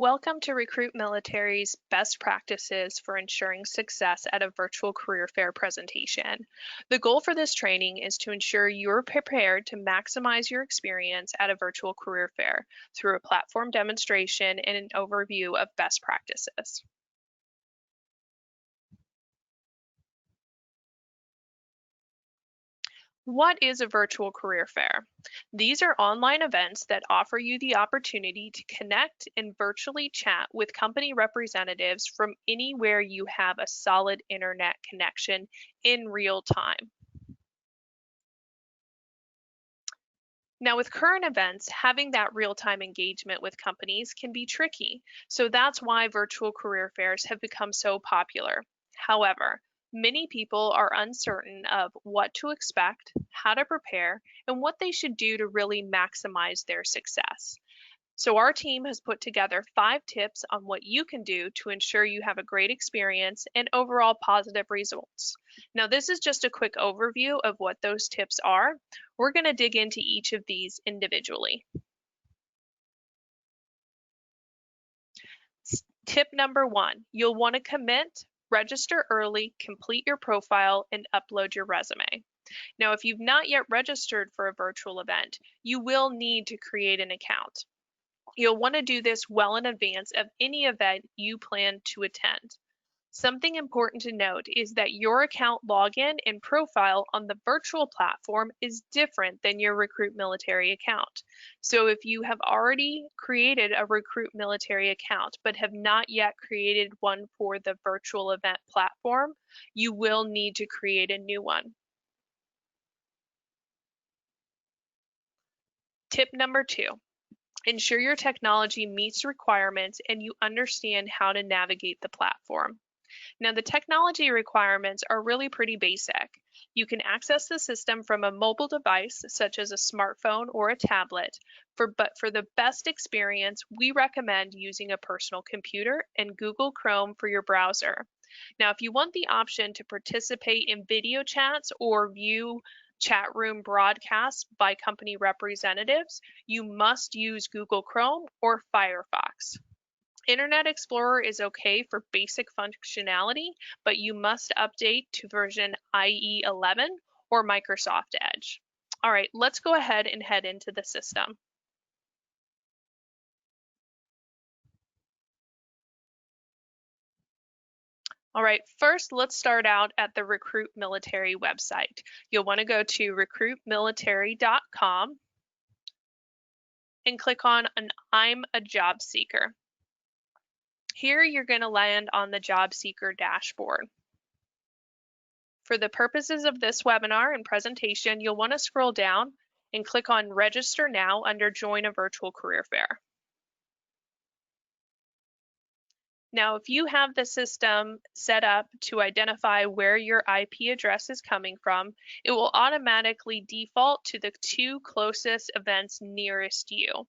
Welcome to Recruit Military's Best Practices for Ensuring Success at a Virtual Career Fair presentation. The goal for this training is to ensure you're prepared to maximize your experience at a virtual career fair through a platform demonstration and an overview of best practices. What is a virtual career fair? These are online events that offer you the opportunity to connect and virtually chat with company representatives from anywhere you have a solid internet connection in real time. Now, with current events, having that real time engagement with companies can be tricky. So that's why virtual career fairs have become so popular. However, many people are uncertain of what to expect, how to prepare, and what they should do to really maximize their success. So, our team has put together 5 tips on what you can do to ensure you have a great experience and overall positive results. Now, this is just a quick overview of what those tips are. We're going to dig into each of these individually. Tip number 1, you'll want to commit, register early, complete your profile, and upload your resume. Now, if you've not yet registered for a virtual event, you will need to create an account. You'll want to do this well in advance of any event you plan to attend. Something important to note is that your account login and profile on the virtual platform is different than your Recruit Military account. So if you have already created a Recruit Military account but have not yet created one for the virtual event platform, you will need to create a new one. Tip number 2. Ensure your technology meets requirements and you understand how to navigate the platform. Now, the technology requirements are really pretty basic. You can access the system from a mobile device, such as a smartphone or a tablet, but for the best experience, we recommend using a personal computer and Google Chrome for your browser. Now, if you want the option to participate in video chats or view chat room broadcasts by company representatives, you must use Google Chrome or Firefox. Internet Explorer is okay for basic functionality, but you must update to version IE 11 or Microsoft Edge. All right, let's go ahead and head into the system. All right, first let's start out at the Recruit Military website. You'll want to go to recruitmilitary.com and click on an I'm a job seeker. Here you're going to land on the job seeker dashboard. For the purposes of this webinar and presentation, you'll want to scroll down and click on Register Now under Join a Virtual Career Fair. Now, if you have the system set up to identify where your IP address is coming from, it will automatically default to the 2 closest events nearest you.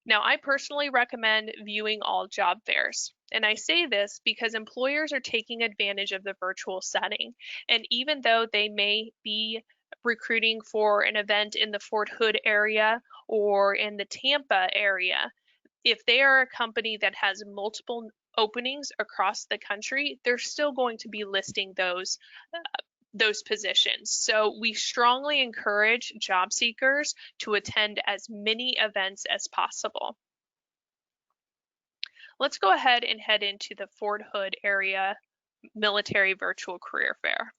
Now, I personally recommend viewing all job fairs. And I say this because employers are taking advantage of the virtual setting. And even though they may be recruiting for an event in the Fort Hood area or in the Tampa area, if they are a company that has multiple openings across the country, they're still going to be listing those positions. So we strongly encourage job seekers to attend as many events as possible. Let's go ahead and head into the Fort Hood area military virtual career fair.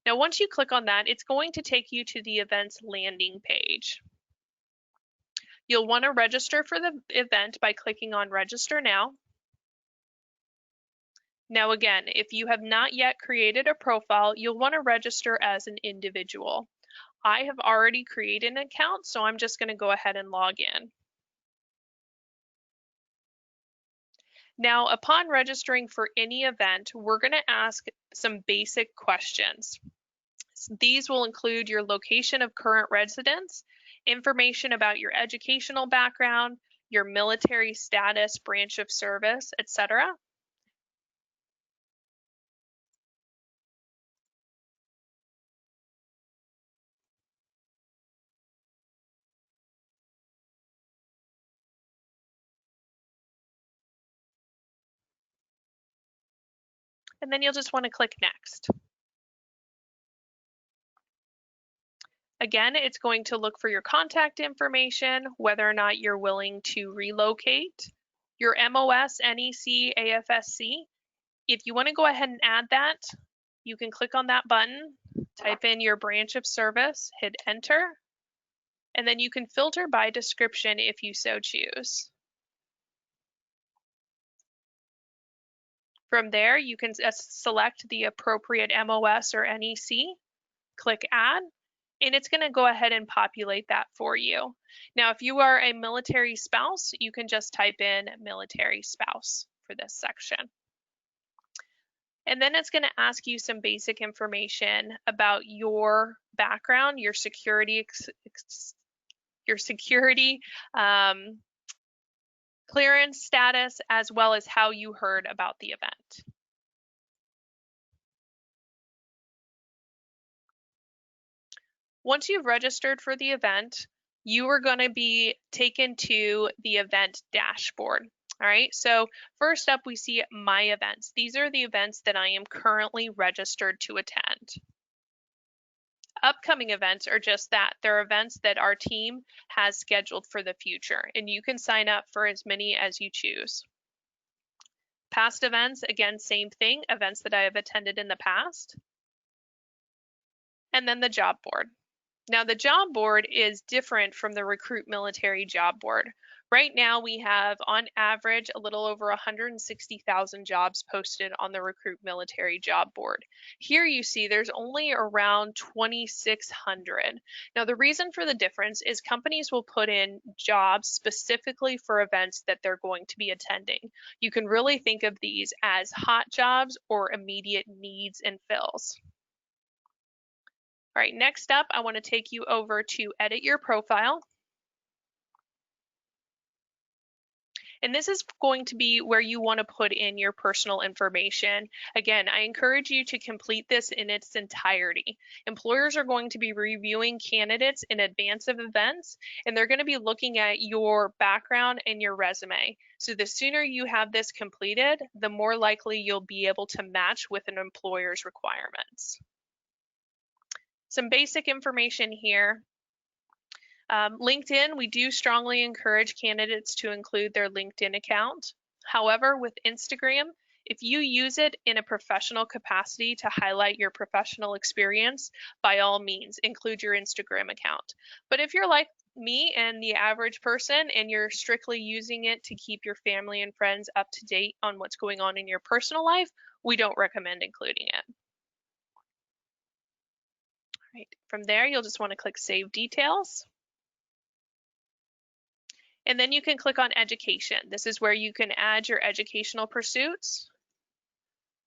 Now, once you click on that, it's going to take you to the events landing page. You'll want to register for the event by clicking on Register Now. Now again, if you have not yet created a profile, you'll want to register as an individual. I have already created an account, so I'm just going to go ahead and log in. Now, upon registering for any event, we're going to ask some basic questions. These will include your location of current residence, information about your educational background, your military status, branch of service, etc. and then you'll just want to click Next. Again, it's going to look for your contact information, whether or not you're willing to relocate, your MOS, NEC, AFSC. If you want to go ahead and add that, you can click on that button, type in your branch of service, hit Enter, and then you can filter by description if you so choose. From there, you can select the appropriate MOS or NEC, click Add, and it's going to go ahead and populate that for you. Now, if you are a military spouse, you can just type in military spouse for this section. And then it's going to ask you some basic information about your background, your security clearance status, as well as how you heard about the event. Once you've registered for the event, you are going to be taken to the event dashboard. All right, so first up, we see My Events. These are the events that I am currently registered to attend. Upcoming events are just that. They're events that our team has scheduled for the future, and you can sign up for as many as you choose. Past events, again, same thing, events that I have attended in the past. And then the job board. Now, the job board is different from the Recruit Military job board. Right now, we have, on average, a little over 160,000 jobs posted on the Recruit Military job board. Here you see there's only around 2,600. Now, the reason for the difference is companies will put in jobs specifically for events that they're going to be attending. You can really think of these as hot jobs or immediate needs and fills. All right, next up, I want to take you over to edit your profile. And this is going to be where you want to put in your personal information. Again, I encourage you to complete this in its entirety. Employers are going to be reviewing candidates in advance of events, and they're going to be looking at your background and your resume. So the sooner you have this completed, the more likely you'll be able to match with an employer's requirements. Some basic information here. LinkedIn, we do strongly encourage candidates to include their LinkedIn account. However, with Instagram, if you use it in a professional capacity to highlight your professional experience, by all means, include your Instagram account. But if you're like me and the average person and you're strictly using it to keep your family and friends up to date on what's going on in your personal life, we don't recommend including it. Right. From there, you'll just want to click Save Details. And then you can click on Education. This is where you can add your educational pursuits,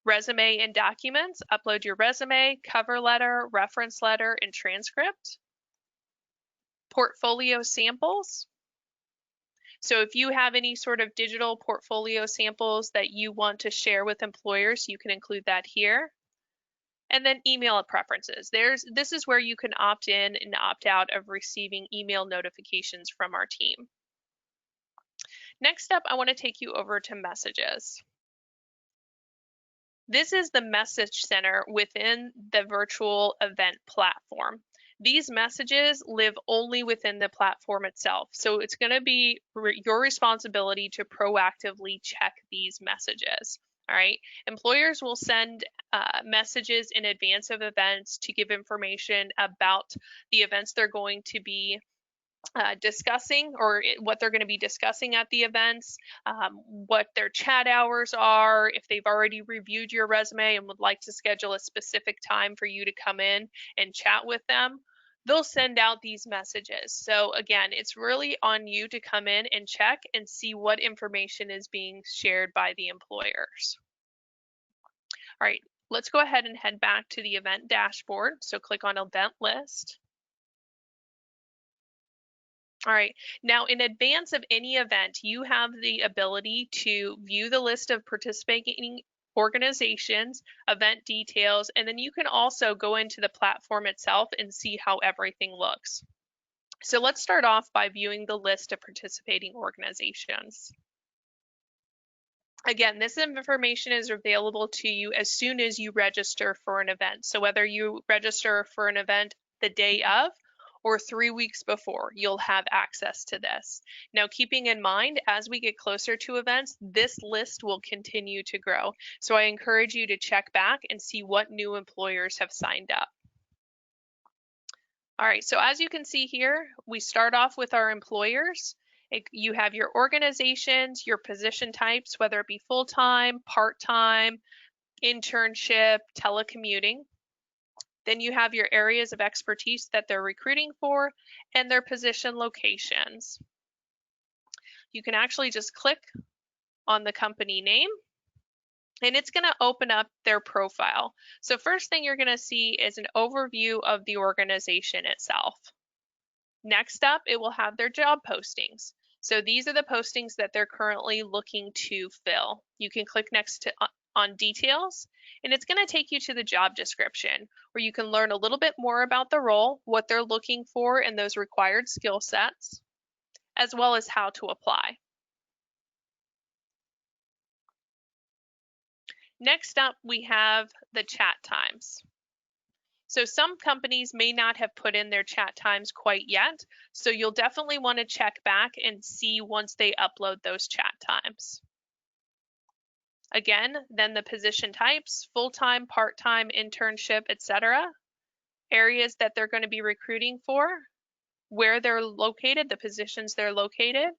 resume and documents, upload your resume, cover letter, reference letter, and transcript. Portfolio samples. So if you have any sort of digital portfolio samples that you want to share with employers, you can include that here. And then email preferences. This is where you can opt in and opt out of receiving email notifications from our team. Next up, I want to take you over to messages. This is the message center within the virtual event platform. These messages live only within the platform itself. So it's going to be your responsibility to proactively check these messages. All right, employers will send messages in advance of events to give information about the events they're going to be discussing, or what they're going to be discussing at the events, what their chat hours are, if they've already reviewed your resume and would like to schedule a specific time for you to come in and chat with them. They'll send out these messages. So again, it's really on you to come in and check and see what information is being shared by the employers. All right, let's go ahead and head back to the event dashboard. So click on Event List. All right, now in advance of any event, you have the ability to view the list of participating organizations, event details, and then you can also go into the platform itself and see how everything looks. So let's start off by viewing the list of participating organizations. Again, this information is available to you as soon as you register for an event. So whether you register for an event the day of or 3 weeks before, you'll have access to this. Now, keeping in mind, as we get closer to events, this list will continue to grow. So I encourage you to check back and see what new employers have signed up. All right, so as you can see here, we start off with our employers. You have your organizations, your position types, whether it be full-time, part-time, internship, telecommuting. Then you have your areas of expertise that they're recruiting for and their position locations. You can actually just click on the company name and it's going to open up their profile. So first thing you're going to see is an overview of the organization itself. Next up, it will have their job postings. So these are the postings that they're currently looking to fill. You can click next to on details, and it's going to take you to the job description where you can learn a little bit more about the role, what they're looking for, and those required skill sets, as well as how to apply. Next up, we have the chat times. So some companies may not have put in their chat times quite yet, so you'll definitely want to check back and see once they upload those chat times. Again, then the position types, full-time, part-time, internship, etc. Areas that they're going to be recruiting for, where they're located, the positions they're located,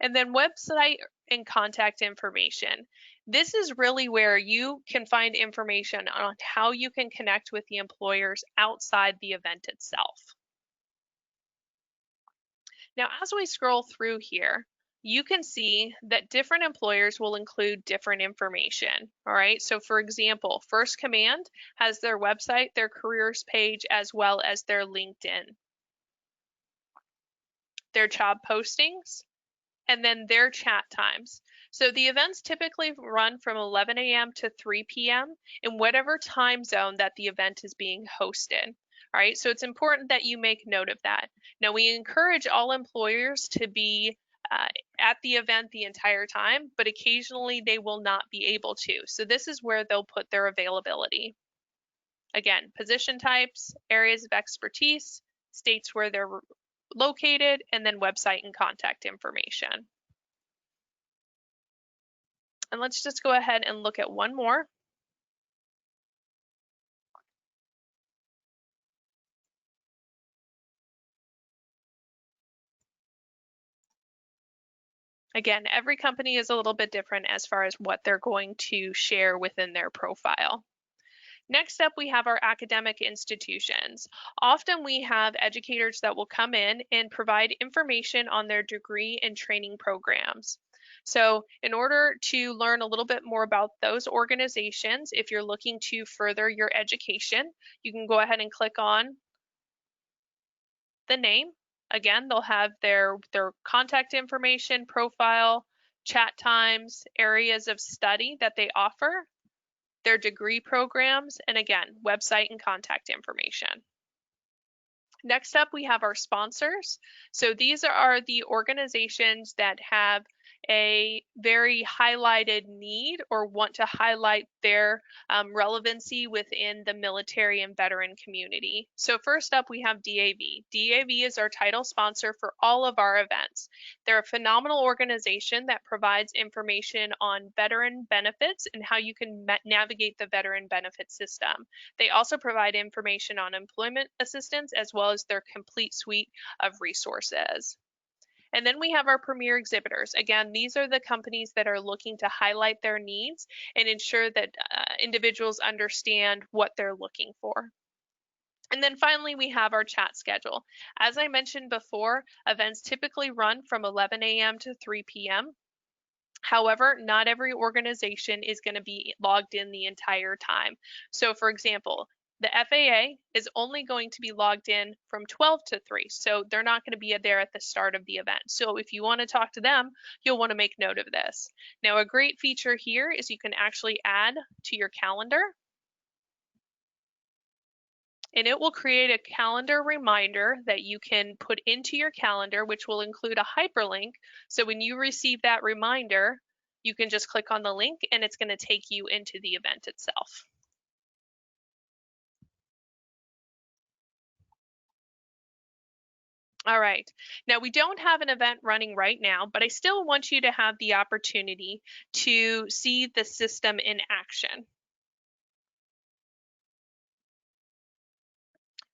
and then website and contact information. This is really where you can find information on how you can connect with the employers outside the event itself. Now, as we scroll through here, you can see that different employers will include different information. All right, so for example, First Command has their website, their careers page, as well as their LinkedIn, their job postings, and then their chat times. So the events typically run from 11 a.m. to 3 p.m. in whatever time zone that the event is being hosted. All right, so it's important that you make note of that. Now, we encourage all employers to be at the event the entire time, but occasionally they will not be able to. So this is where they'll put their availability. Again, position types, areas of expertise, states where they're located, and then website and contact information. And let's just go ahead and look at one more. Again, every company is a little bit different as far as what they're going to share within their profile. Next up, we have our academic institutions. Often we have educators that will come in and provide information on their degree and training programs. So in order to learn a little bit more about those organizations, if you're looking to further your education, you can go ahead and click on the name. Again, they'll have their contact information, profile, chat times, areas of study that they offer, their degree programs, and again, website and contact information. Next up, we have our sponsors. So these are the organizations that have a very highlighted need or want to highlight their relevancy within the military and veteran community. So first up, we have DAV. DAV is our title sponsor for all of our events. They're a phenomenal organization that provides information on veteran benefits and how you can navigate the veteran benefit system. They also provide information on employment assistance as well as their complete suite of resources. And then we have our premier exhibitors. Again, these are the companies that are looking to highlight their needs and ensure that individuals understand what they're looking for. And then finally, we have our chat schedule. As I mentioned before, events typically run from 11 a.m. to 3 p.m. However, not every organization is going to be logged in the entire time. So for example, the FAA is only going to be logged in from 12 to 3, so they're not going to be there at the start of the event. So if you want to talk to them, you'll want to make note of this. Now, a great feature here is you can actually add to your calendar, and it will create a calendar reminder that you can put into your calendar, which will include a hyperlink. So when you receive that reminder, you can just click on the link and it's going to take you into the event itself. All right, now we don't have an event running right now, but I still want you to have the opportunity to see the system in action.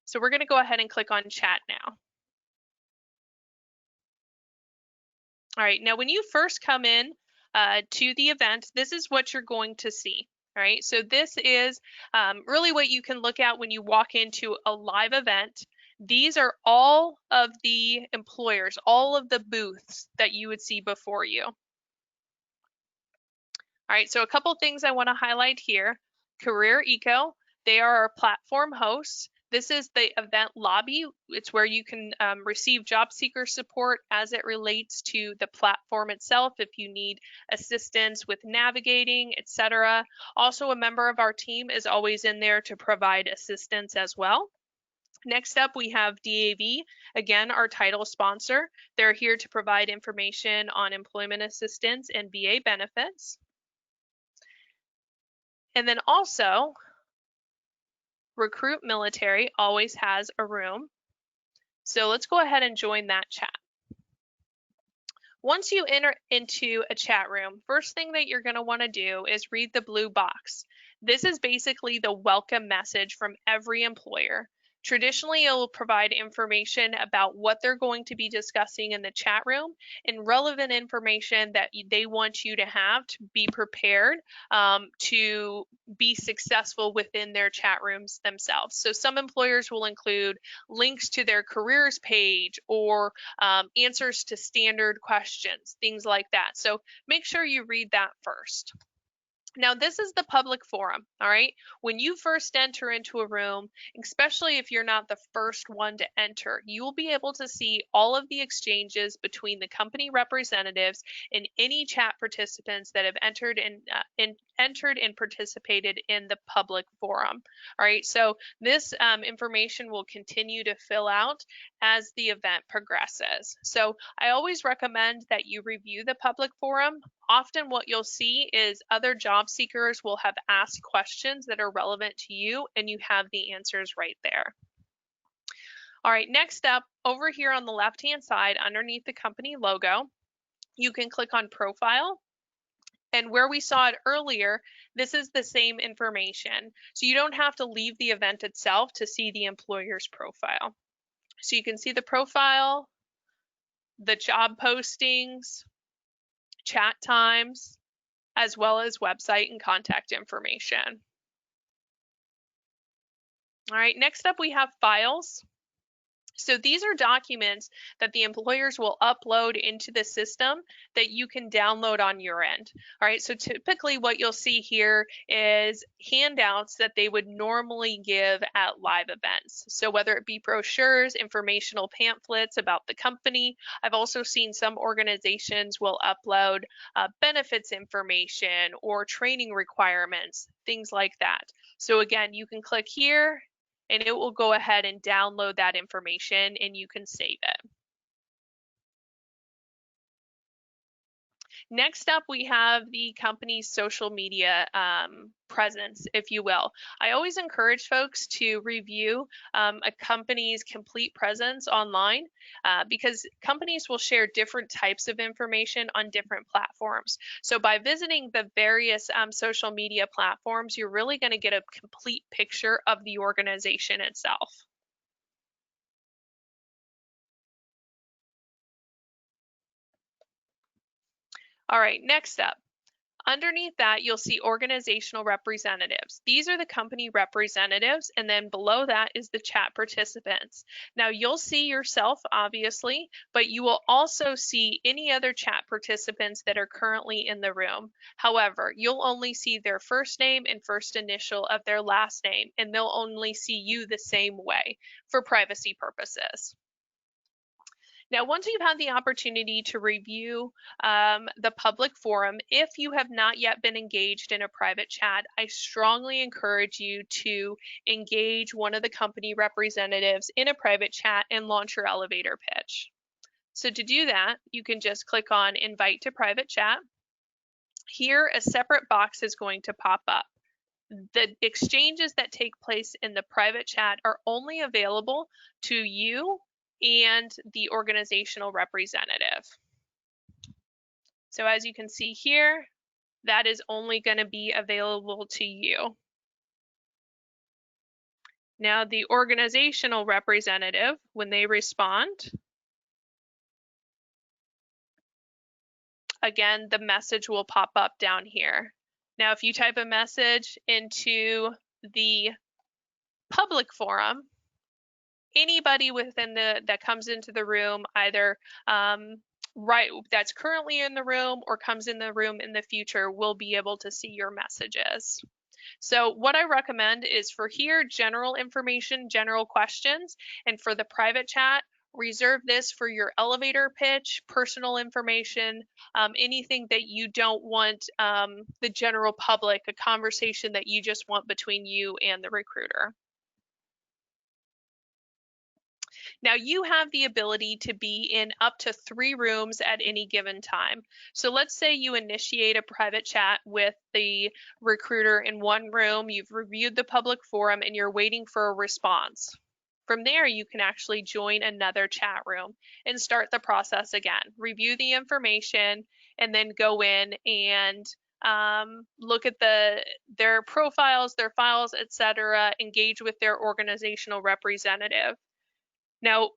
So we're going to go ahead and click on chat now. All right, now when you first come in to the event, this is what you're going to see. All right, so this is really what you can look at when you walk into a live event. These are all of the employers, all of the booths that you would see before you. All right, so a couple things I want to highlight here. Career Eco, they are our platform hosts. This is the event lobby. It's where you can receive job seeker support as it relates to the platform itself if you need assistance with navigating, etc. Also, a member of our team is always in there to provide assistance as well. Next up, we have DAV, again, our title sponsor. They're here to provide information on employment assistance and VA benefits. And then also, Recruit Military always has a room. So let's go ahead and join that chat. Once you enter into a chat room, first thing that you're going to want to do is read the blue box. This is basically the welcome message from every employer. Traditionally, it will provide information about what they're going to be discussing in the chat room and relevant information that they want you to have to be prepared to be successful within their chat rooms themselves. So some employers will include links to their careers page or answers to standard questions, things like that. So make sure you read that first. Now, this is the public forum, all right? When you first enter into a room, especially if you're not the first one to enter, you will be able to see all of the exchanges between the company representatives and any chat participants that have entered and participated in the public forum, all right? So this information will continue to fill out as the event progresses. So I always recommend that you review the public forum. Often what you'll see is other job seekers will have asked questions that are relevant to you and you have the answers right there. All right, next up, over here on the left-hand side underneath the company logo, you can click on Profile. And where we saw it earlier, this is the same information. So you don't have to leave the event itself to see the employer's profile. So you can see the profile, the job postings, chat times, as well as website and contact information. All right, next up we have files. So these are documents that the employers will upload into the system that you can download on your end. All right, so typically what you'll see here is handouts that they would normally give at live events. So whether it be brochures, informational pamphlets about the company, I've also seen some organizations will upload benefits information or training requirements, things like that. So again, you can click here and it will go ahead and download that information and you can save it. Next up, we have the company's social media presence, if you will. I always encourage folks to review a company's complete presence online because companies will share different types of information on different platforms. So by visiting the various social media platforms, you're really going to get a complete picture of the organization itself. All right, next up. Underneath that, you'll see organizational representatives. These are the company representatives, and then below that is the chat participants. Now, you'll see yourself, obviously, but you will also see any other chat participants that are currently in the room. However, you'll only see their first name and first initial of their last name, and they'll only see you the same way for privacy purposes. Now, once you've had the opportunity to review the public forum, if you have not yet been engaged in a private chat, I strongly encourage you to engage one of the company representatives in a private chat and launch your elevator pitch. So to do that, you can just click on Invite to Private Chat. Here, a separate box is going to pop up. The exchanges that take place in the private chat are only available to you and the organizational representative. So as you can see here, that is only going to be available to you. Now, the organizational representative, when they respond, again, the message will pop up down here. Now, if you type a message into the public forum, anybody within that comes into the room, either that's currently in the room or comes in the room in the future, will be able to see your messages. So what I recommend is for here, general information, general questions, and for the private chat, reserve this for your elevator pitch, personal information, anything that you don't want the general public, a conversation that you just want between you and the recruiter. Now you have the ability to be in up to 3 rooms at any given time. So let's say you initiate a private chat with the recruiter in one room, you've reviewed the public forum, and you're waiting for a response. From there, you can actually join another chat room and start the process again. Review the information and then go in and look at their profiles, their files, etc., engage with their organizational representative. Now,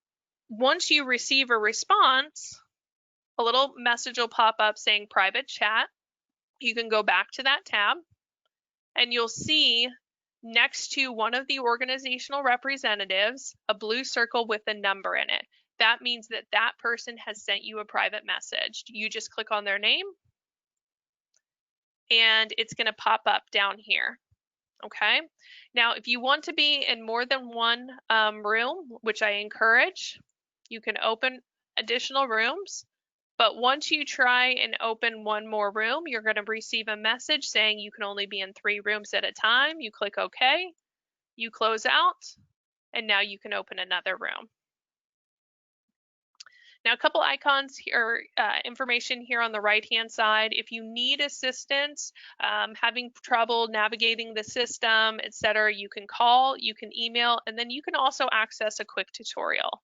once you receive a response, a little message will pop up saying private chat. You can go back to that tab and you'll see next to one of the organizational representatives, a blue circle with a number in it. That means that that person has sent you a private message. You just click on their name and it's going to pop up down here. Okay. Now, if you want to be in more than one room, which I encourage, you can open additional rooms. But once you try and open one more room, you're going to receive a message saying you can only be in 3 rooms at a time. You click OK, you close out, and now you can open another room. Now, a couple icons here, information here on the right-hand side. If you need assistance, having trouble navigating the system, etc., you can call, you can email, and then you can also access a quick tutorial.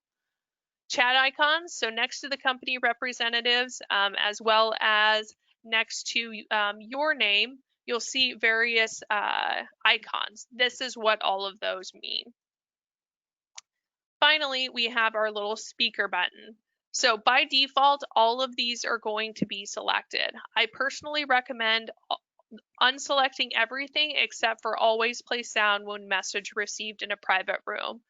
Chat icons, so next to the company representatives, as well as next to your name, you'll see various icons. This is what all of those mean. Finally, we have our little speaker button. So by default, all of these are going to be selected. I personally recommend unselecting everything except for always play sound when message received in a private room.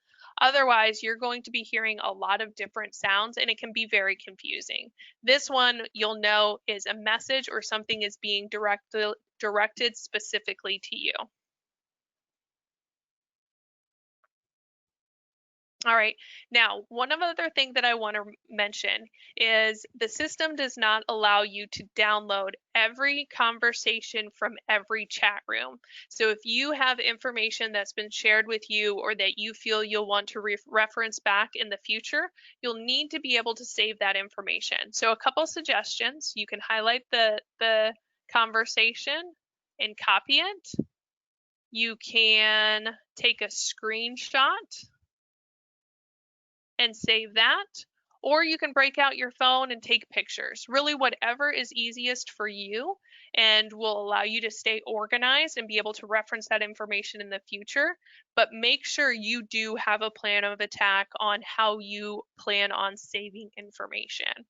Otherwise, you're going to be hearing a lot of different sounds and it can be very confusing. This one you'll know is a message or something is being directed specifically to you. All right, now one other thing that I want to mention is the system does not allow you to download every conversation from every chat room. So if you have information that's been shared with you or that you feel you'll want to reference back in the future, you'll need to be able to save that information. So a couple suggestions: you can highlight the conversation and copy it. You can take a screenshot and save that, or you can break out your phone and take pictures. Really, whatever is easiest for you and will allow you to stay organized and be able to reference that information in the future. But make sure you do have a plan of attack on how you plan on saving information. All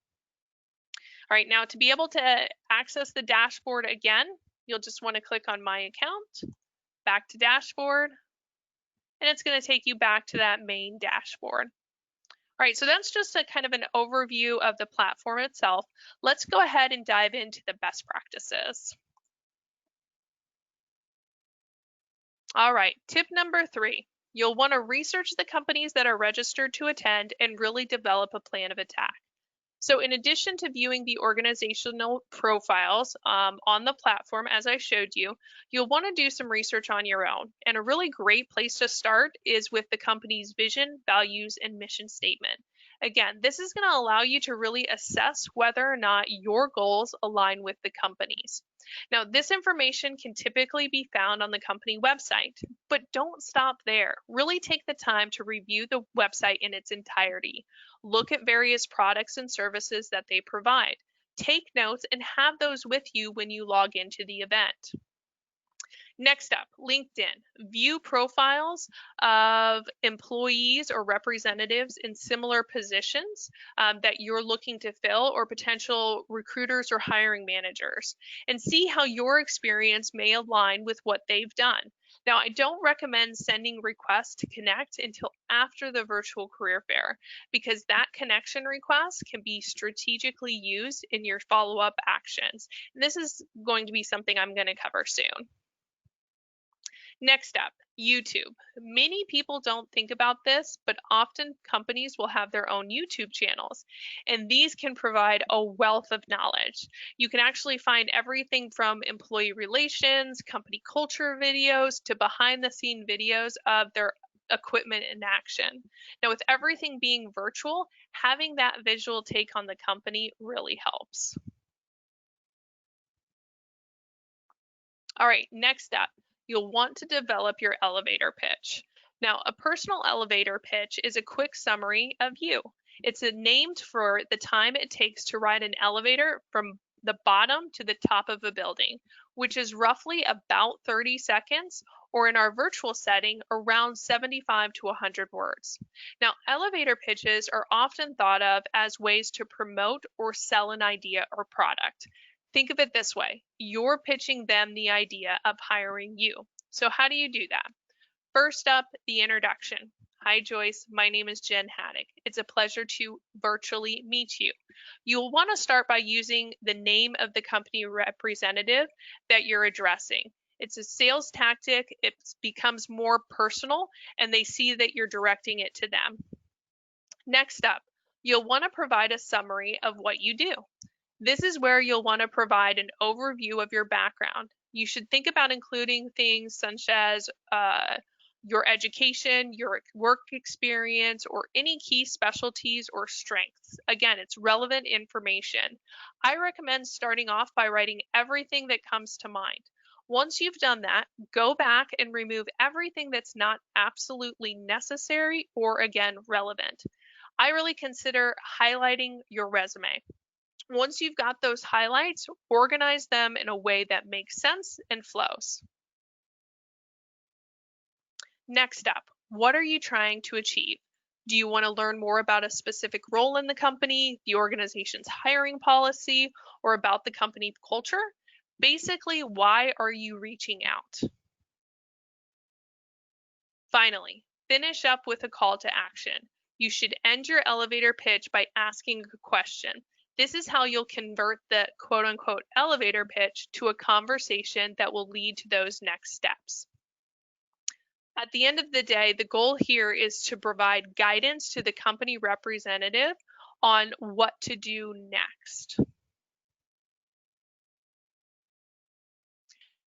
right, now to be able to access the dashboard again, you'll just want to click on My Account, back to Dashboard, and it's going to take you back to that main dashboard. All right, so that's just a kind of an overview of the platform itself. Let's go ahead and dive into the best practices. All right, tip number 3, you'll want to research the companies that are registered to attend and really develop a plan of attack. So in addition to viewing the organizational profiles on the platform, as I showed you, you'll want to do some research on your own. And a really great place to start is with the company's vision, values, and mission statement. Again, this is going to allow you to really assess whether or not your goals align with the company's. Now, this information can typically be found on the company website, but don't stop there. Really take the time to review the website in its entirety. Look at various products and services that they provide. Take notes and have those with you when you log into the event. Next up, LinkedIn. View profiles of employees or representatives in similar positions that you're looking to fill, or potential recruiters or hiring managers, and see how your experience may align with what they've done. Now, I don't recommend sending requests to connect until after the virtual career fair, because that connection request can be strategically used in your follow-up actions. And this is going to be something I'm going to cover soon. Next up, YouTube. Many people don't think about this, but often companies will have their own YouTube channels, and these can provide a wealth of knowledge. You can actually find everything from employee relations, company culture videos, to behind-the-scene videos of their equipment in action. Now, with everything being virtual, having that visual take on the company really helps. All right, next up, you'll want to develop your elevator pitch. Now, a personal elevator pitch is a quick summary of you. It's named for the time it takes to ride an elevator from the bottom to the top of a building, which is roughly about 30 seconds, or in our virtual setting, around 75 to 100 words. Now, elevator pitches are often thought of as ways to promote or sell an idea or product. Think of it this way: you're pitching them the idea of hiring you. So how do you do that? First up, the introduction. Hi, Joyce. My name is Jen Haddock. It's a pleasure to virtually meet you. You'll want to start by using the name of the company representative that you're addressing. It's a sales tactic. It becomes more personal, and they see that you're directing it to them. Next up, you'll want to provide a summary of what you do. This is where you'll want to provide an overview of your background. You should think about including things such as your education, your work experience, or any key specialties or strengths. Again, it's relevant information. I recommend starting off by writing everything that comes to mind. Once you've done that, go back and remove everything that's not absolutely necessary or, again, relevant. I really consider highlighting your resume. Once you've got those highlights, organize them in a way that makes sense and flows. Next up, what are you trying to achieve? Do you want to learn more about a specific role in the company, the organization's hiring policy, or about the company culture? Basically, why are you reaching out? Finally, finish up with a call to action. You should end your elevator pitch by asking a question. This is how you'll convert the quote-unquote elevator pitch to a conversation that will lead to those next steps. At the end of the day, the goal here is to provide guidance to the company representative on what to do next.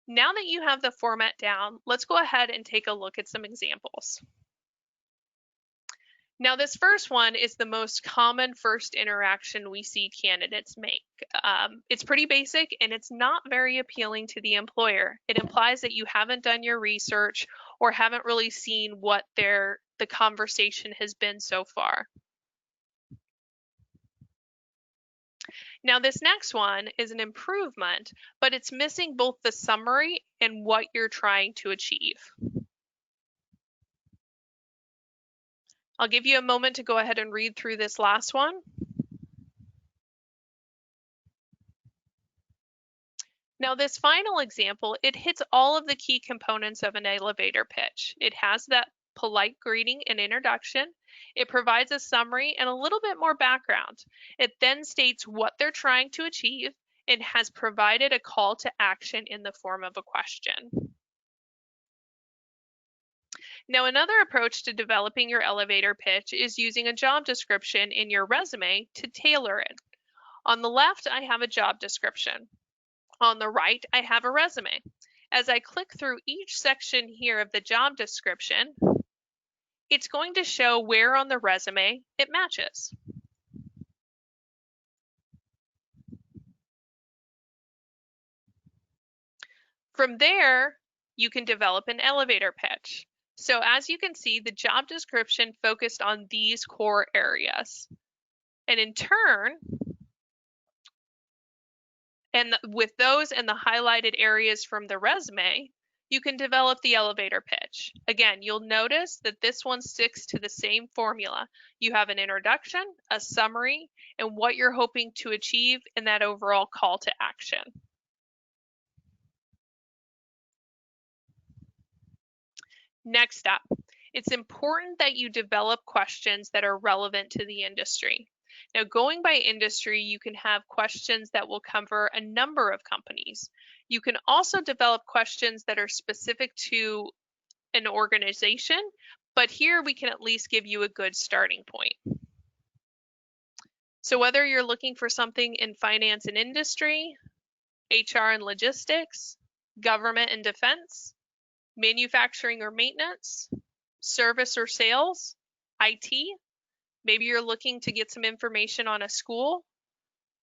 Now that you have the format down, let's go ahead and take a look at some examples. Now, this first one is the most common first interaction we see candidates make. It's pretty basic, and it's not very appealing to the employer. It implies that you haven't done your research or haven't really seen what the conversation has been so far. Now, this next one is an improvement, but it's missing both the summary and what you're trying to achieve. I'll give you a moment to go ahead and read through this last one. Now, this final example, it hits all of the key components of an elevator pitch. It has that polite greeting and introduction. It provides a summary and a little bit more background. It then states what they're trying to achieve and has provided a call to action in the form of a question. Now, another approach to developing your elevator pitch is using a job description in your resume to tailor it. On the left, I have a job description. On the right, I have a resume. As I click through each section here of the job description, it's going to show where on the resume it matches. From there, you can develop an elevator pitch. So as you can see, the job description focused on these core areas. And in turn, and with those and the highlighted areas from the resume, you can develop the elevator pitch. Again, you'll notice that this one sticks to the same formula. You have an introduction, a summary, and what you're hoping to achieve in that overall call to action. Next up, it's important that you develop questions that are relevant to the industry. Now, going by industry, you can have questions that will cover a number of companies. You can also develop questions that are specific to an organization, but here we can at least give you a good starting point. So whether you're looking for something in finance and industry, HR and logistics, government and defense, manufacturing or maintenance, service or sales, IT, maybe you're looking to get some information on a school,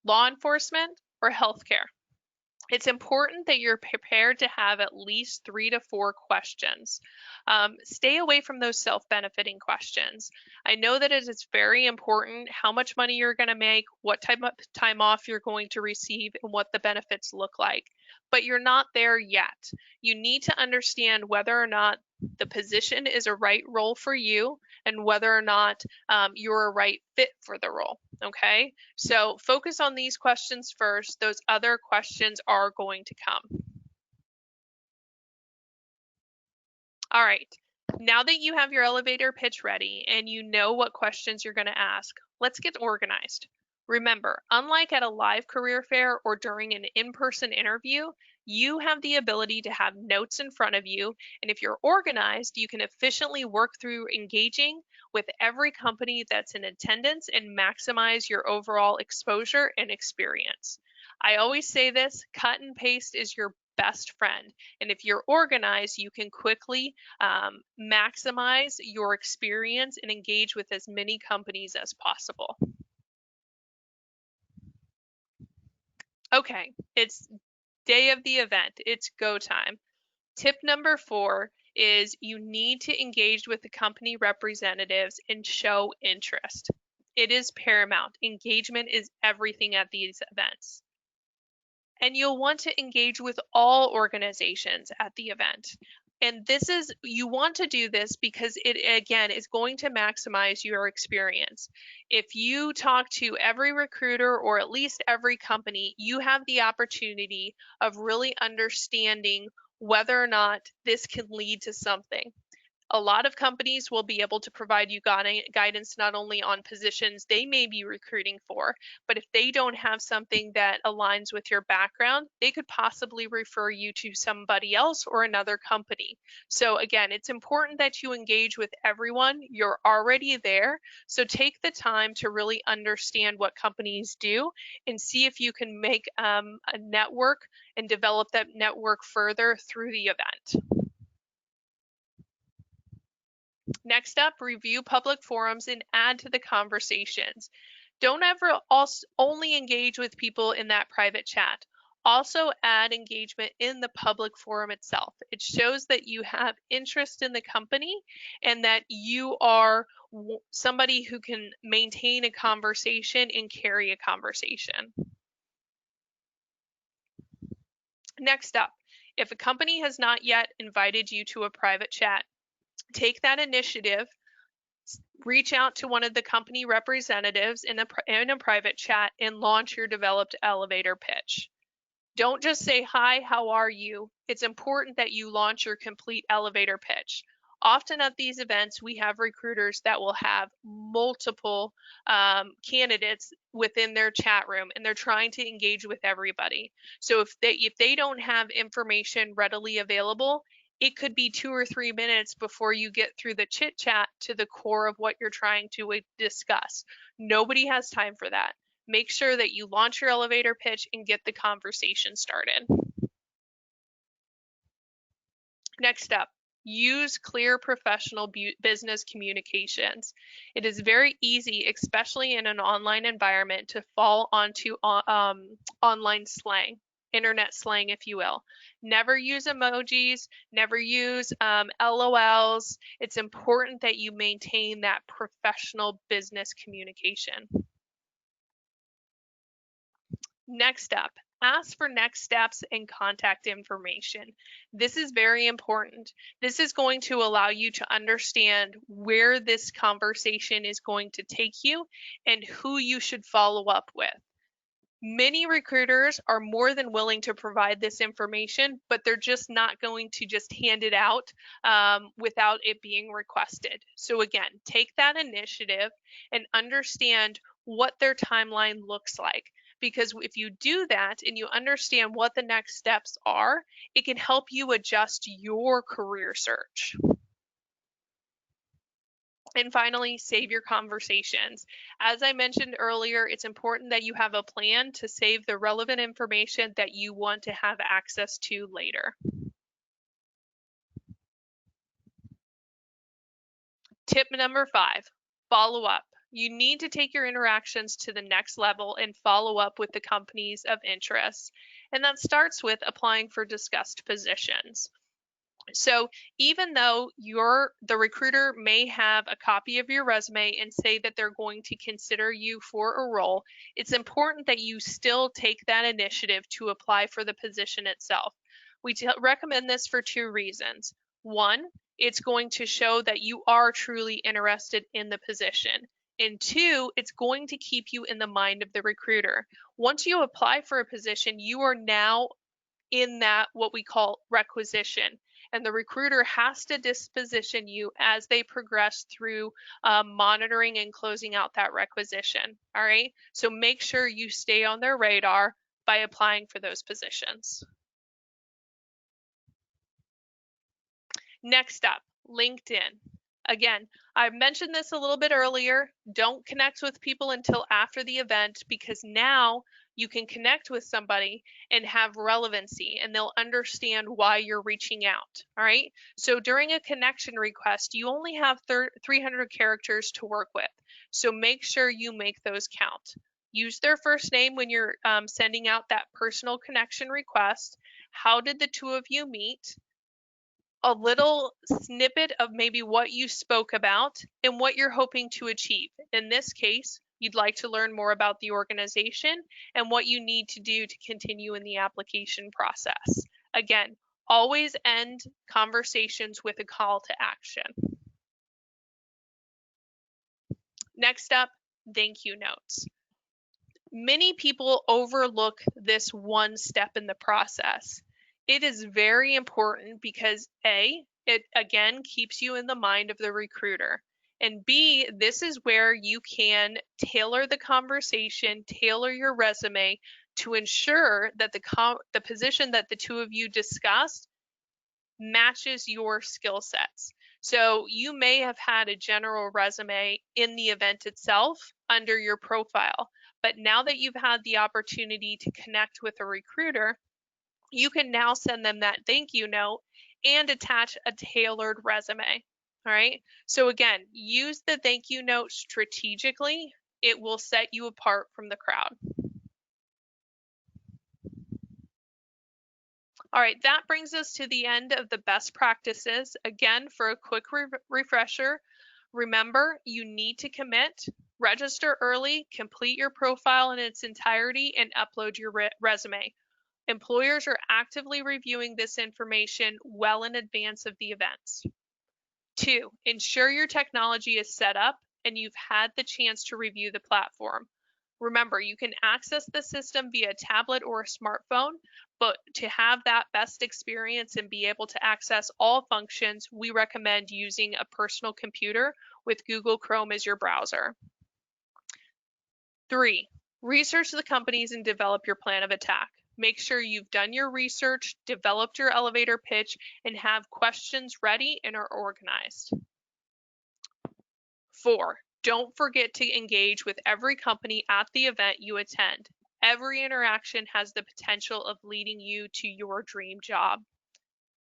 law enforcement, or healthcare. It's important that you're prepared to have at least 3 to 4 questions. Stay away from those self-benefiting questions. I know that it is very important how much money you're going to make, what type of time off you're going to receive, and what the benefits look like. But you're not there yet. You need to understand whether or not the position is a right role for you and whether or not you're a right fit for the role. Okay, so focus on these questions first. Those other questions are going to come. All right, now that you have your elevator pitch ready and you know what questions you're going to ask, let's get organized. Remember, unlike at a live career fair or during an in-person interview, you have the ability to have notes in front of you, and if you're organized, you can efficiently work through engaging with every company that's in attendance and maximize your overall exposure and experience. I always say this, cut and paste is your best friend, and if you're organized, you can quickly maximize your experience and engage with as many companies as possible. Okay, it's day of the event. It's go time. Tip number 4 is you need to engage with the company representatives and show interest. It is paramount. Engagement is everything at these events. And you'll want to engage with all organizations at the event. And you want to do this because it, again, is going to maximize your experience. If you talk to every recruiter or at least every company, you have the opportunity of really understanding whether or not this can lead to something. A lot of companies will be able to provide you guidance not only on positions they may be recruiting for, but if they don't have something that aligns with your background, they could possibly refer you to somebody else or another company. So again, it's important that you engage with everyone. You're already there, so take the time to really understand what companies do and see if you can make a network and develop that network further through the event. Next up, review public forums and add to the conversations. Don't ever only engage with people in that private chat. Also add engagement in the public forum itself. It shows that you have interest in the company and that you are somebody who can maintain a conversation and carry a conversation. Next up, if a company has not yet invited you to a private chat, take that initiative, reach out to one of the company representatives in a private chat and launch your developed elevator pitch. Don't just say, "Hi, how are you?" It's important that you launch your complete elevator pitch. Often at these events, we have recruiters that will have multiple candidates within their chat room, and they're trying to engage with everybody. So if they don't have information readily available, it could be 2 or 3 minutes before you get through the chit chat to the core of what you're trying to discuss. Nobody has time for that. Make sure that you launch your elevator pitch and get the conversation started. Next up, Use clear professional business communications. It is very easy, especially in an online environment, to fall onto online slang, internet slang, if you will. Never use emojis, never use LOLs. It's important that you maintain that professional business communication. Next up, ask for next steps and contact information. This is very important. This is going to allow you to understand where this conversation is going to take you and who you should follow up with. Many recruiters are more than willing to provide this information, but they're just not going to just hand it out without it being requested. So again, take that initiative and understand what their timeline looks like. Because if you do that and you understand what the next steps are, it can help you adjust your career search. And finally, save your conversations. As I mentioned earlier, it's important that you have a plan to save the relevant information that you want to have access to later. Tip number 5, follow up. You need to take your interactions to the next level and follow up with the companies of interest. And that starts with applying for discussed positions. So even though the recruiter may have a copy of your resume and say that they're going to consider you for a role, it's important that you still take that initiative to apply for the position itself. We recommend this for 2 reasons. 1, it's going to show that you are truly interested in the position. And 2, it's going to keep you in the mind of the recruiter. Once you apply for a position, you are now in that what we call requisition, and the recruiter has to disposition you as they progress through monitoring and closing out that requisition. All right, so make sure you stay on their radar by applying for those positions. Next up, LinkedIn. Again, I mentioned this a little bit earlier. Don't connect with people until after the event, because now you can connect with somebody and have relevancy and they'll understand why you're reaching out. All right. So during a connection request, you only have 300 characters to work with. So make sure you make those count. Use their first name when you're sending out that personal connection request. How did the 2 of you meet? A little snippet of maybe what you spoke about and what you're hoping to achieve. In this case, you'd like to learn more about the organization and what you need to do to continue in the application process. Again, always end conversations with a call to action. Next up, thank you notes. Many people overlook this one step in the process. It is very important because A, it again keeps you in the mind of the recruiter. And B, this is where you can tailor the conversation, tailor your resume to ensure that the position that the 2 of you discussed matches your skill sets. So you may have had a general resume in the event itself under your profile, but now that you've had the opportunity to connect with a recruiter, you can now send them that thank you note and attach a tailored resume. All right. So again, use the thank you note strategically. It will set you apart from the crowd. All right, that brings us to the end of the best practices. Again, for a quick refresher, remember you need to commit, register early, complete your profile in its entirety, and upload your resume. Employers are actively reviewing this information well in advance of the events. 2, ensure your technology is set up and you've had the chance to review the platform. Remember, you can access the system via tablet or a smartphone, but to have that best experience and be able to access all functions, we recommend using a personal computer with Google Chrome as your browser. 3, research the companies and develop your plan of attack. Make sure you've done your research, developed your elevator pitch, and have questions ready and are organized. 4, don't forget to engage with every company at the event you attend. Every interaction has the potential of leading you to your dream job.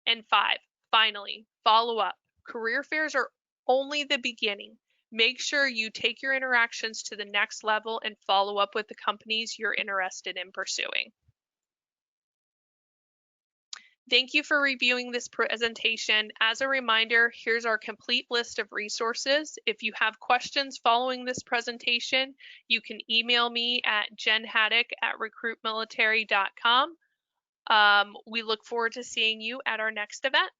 And 5, finally, Follow up. Career fairs are only the beginning. Make sure you take your interactions to the next level and follow up with the companies you're interested in pursuing. Thank you for reviewing this presentation. As a reminder, here's our complete list of resources. If you have questions following this presentation, you can email me at jenhaddock@recruitmilitary.com. We look forward to seeing you at our next event.